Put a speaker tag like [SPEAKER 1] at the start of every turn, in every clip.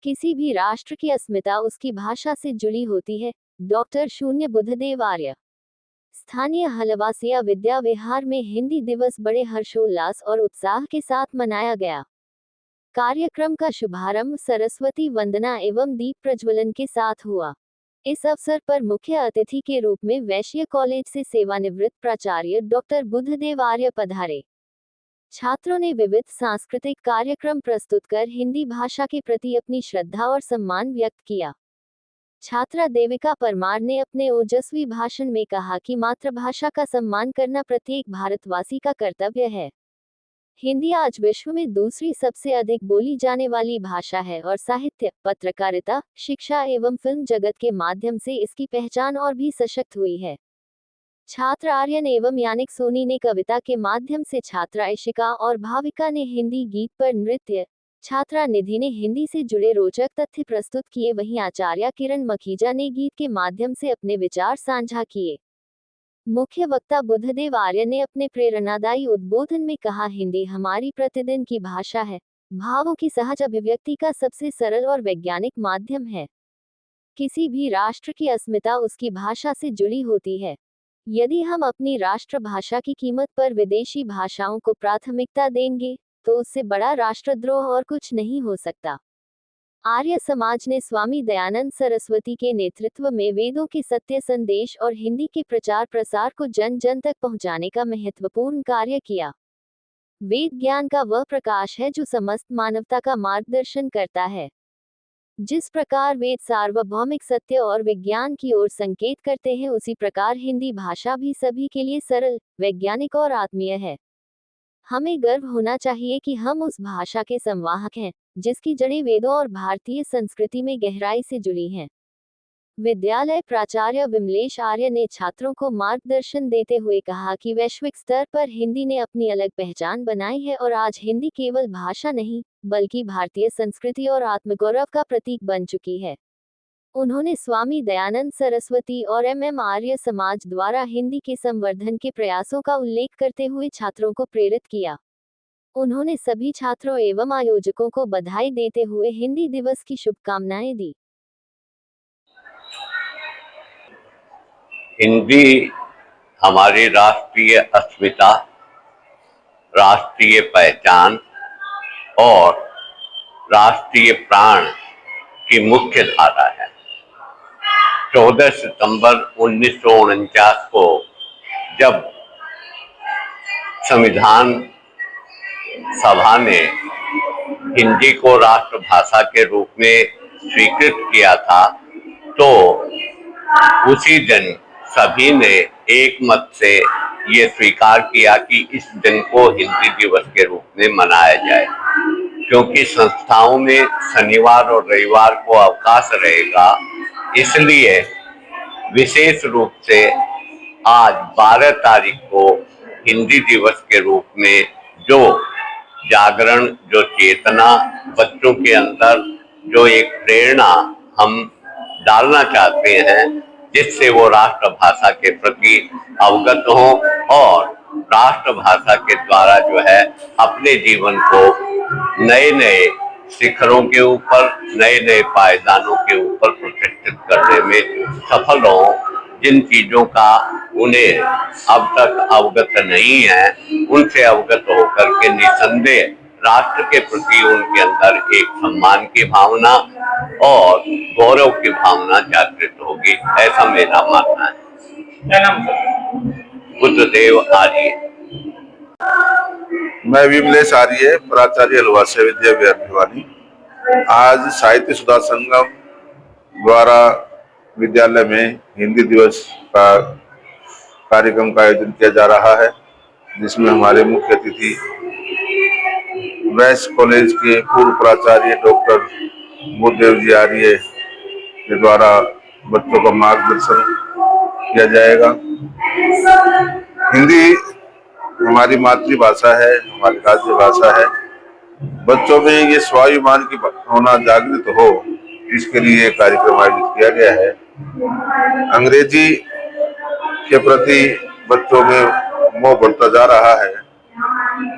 [SPEAKER 1] किसी भी राष्ट्र की अस्मिता उसकी भाषा से जुड़ी होती है। डॉक्टर शून्य बुद्धदेव आर्य। स्थानीय हलवासिया विद्या विहार में हिंदी दिवस बड़े हर्षोल्लास और उत्साह के साथ मनाया गया। कार्यक्रम का शुभारंभ सरस्वती वंदना एवं दीप प्रज्वलन के साथ हुआ। इस अवसर पर मुख्य अतिथि के रूप में वैश्य कॉलेज से सेवानिवृत्त प्राचार्य डॉक्टर बुद्धदेव आर्य पधारे। छात्रों ने विविध सांस्कृतिक कार्यक्रम प्रस्तुत कर हिंदी भाषा के प्रति अपनी श्रद्धा और सम्मान व्यक्त किया। छात्रा देविका परमार ने अपने ओजस्वी भाषण में कहा कि मातृभाषा का सम्मान करना प्रत्येक भारतवासी का कर्तव्य है। हिंदी आज विश्व में दूसरी सबसे अधिक बोली जाने वाली भाषा है और साहित्य, पत्रकारिता, शिक्षा एवं फिल्म जगत के माध्यम से इसकी पहचान और भी सशक्त हुई है। छात्र आर्यन एवं यानिक सोनी ने कविता के माध्यम से, छात्रा इशिका और भाविका ने हिंदी गीत पर नृत्य, छात्रा निधि ने हिंदी से जुड़े रोचक तथ्य प्रस्तुत किए। वहीं आचार्य किरण मखीजा ने गीत के माध्यम से अपने विचार साझा किए। मुख्य वक्ता बुद्धदेव आर्य ने अपने प्रेरणादायी उद्बोधन में कहा, हिंदी हमारी प्रतिदिन की भाषा है, भावों की सहज अभिव्यक्ति का सबसे सरल और वैज्ञानिक माध्यम है। किसी भी राष्ट्र की अस्मिता उसकी भाषा से जुड़ी होती है। यदि हम अपनी राष्ट्रभाषा की कीमत पर विदेशी भाषाओं को प्राथमिकता देंगे, तो उससे बड़ा राष्ट्रद्रोह और कुछ नहीं हो सकता। आर्य समाज ने स्वामी दयानंद सरस्वती के नेतृत्व में वेदों के सत्य संदेश और हिंदी के प्रचार प्रसार को जन जन तक पहुंचाने का महत्वपूर्ण कार्य किया। वेद ज्ञान का वह प्रकाश है जो समस्त मानवता का मार्गदर्शन करता है। जिस प्रकार वेद सार्वभौमिक सत्य और विज्ञान की ओर संकेत करते हैं, उसी प्रकार हिंदी भाषा भी सभी के लिए सरल, वैज्ञानिक और आत्मीय है। हमें गर्व होना चाहिए कि हम उस भाषा के संवाहक हैं, जिसकी जड़ें वेदों और भारतीय संस्कृति में गहराई से जुड़ी हैं। विद्यालय प्राचार्य विमलेश आर्य ने छात्रों को मार्गदर्शन देते हुए कहा कि वैश्विक स्तर पर हिंदी ने अपनी अलग पहचान बनाई है और आज हिंदी केवल भाषा नहीं, बल्कि भारतीय संस्कृति और आत्मगौरव का प्रतीक बन चुकी है। उन्होंने स्वामी दयानंद सरस्वती और एम आर्य समाज द्वारा हिंदी के संवर्धन के प्रयासों का उल्लेख करते हुए छात्रों को प्रेरित किया। उन्होंने सभी छात्रों एवं आयोजकों को बधाई देते हुए हिंदी दिवस की शुभकामनाएं दी।
[SPEAKER 2] हिंदी हमारी राष्ट्रीय अस्मिता, राष्ट्रीय पहचान और राष्ट्रीय प्राण की मुख्य धारा है। 14 सितंबर 1949 को जब संविधान सभा ने हिंदी को राष्ट्रभाषा के रूप में स्वीकृत किया था, तो उसी दिन सभी ने एक मत से ये स्वीकार किया कि इस दिन को हिंदी दिवस के रूप में मनाया जाए। क्योंकि संस्थाओं में शनिवार और रविवार को अवकाश रहेगा, इसलिए विशेष रूप से आज 12 तारीख को हिंदी दिवस के रूप में जो जागरण, जो चेतना बच्चों के अंदर, जो एक प्रेरणा हम डालना चाहते हैं, जिससे वो राष्ट्रभाषा के प्रति अवगत हों और राष्ट्रभाषा के द्वारा जो है अपने जीवन को नए नए शिखरों के ऊपर, नए नए पायदानों के ऊपर प्रतिष्ठित करने में सफल हों। जिन चीजों का उन्हें अब तक अवगत नहीं है, उनसे अवगत होकर के निसंदेह राष्ट्र के प्रति उनके अंदर एक सम्मान की भावना और गौरव की भावना जागृत होगी, ऐसा मेरा मानना है। क्या नाम है? बुद्धदेव आर्य।
[SPEAKER 3] मैं विमलेश आर्य, प्राचार्य हलवासिया विद्या विहार भिवानी। आज साहित्य सुधा संगम द्वारा विद्यालय में हिंदी दिवस का कार्यक्रम का आयोजन किया जा रहा है, जिसमें हमारे मुख्य अतिथि वैश्य कॉलेज के पूर्व प्राचार्य डॉक्टर बुद्धदेव जी आर्य के द्वारा बच्चों का मार्गदर्शन किया जाएगा। हिंदी हमारी मातृभाषा है, हमारी राज्य भाषा है। बच्चों में ये स्वाभिमान की भावना जागृत हो, इसके लिए कार्यक्रम आयोजित किया गया है। अंग्रेजी के प्रति बच्चों में मोह बढ़ता जा रहा है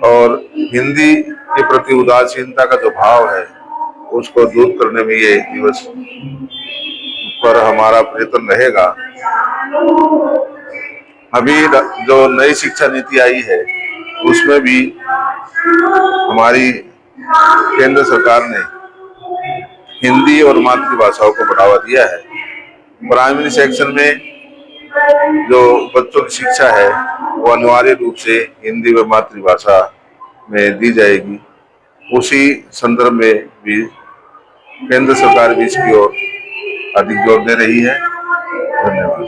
[SPEAKER 3] और हिंदी के प्रति उदासीनता का जो भाव है, उसको दूर करने में ये दिवस पर हमारा प्रयत्न रहेगा। अभी जो नई शिक्षा नीति आई है उसमें भी हमारी केंद्र सरकार ने हिंदी और मातृभाषाओं को बढ़ावा दिया है। प्राइमरी सेक्शन में जो बच्चों की शिक्षा है वो अनिवार्य रूप से हिंदी व मातृभाषा में दी जाएगी। उसी संदर्भ में भी केंद्र सरकार भी इसकी ओर अधिक जोर दे रही है। धन्यवाद।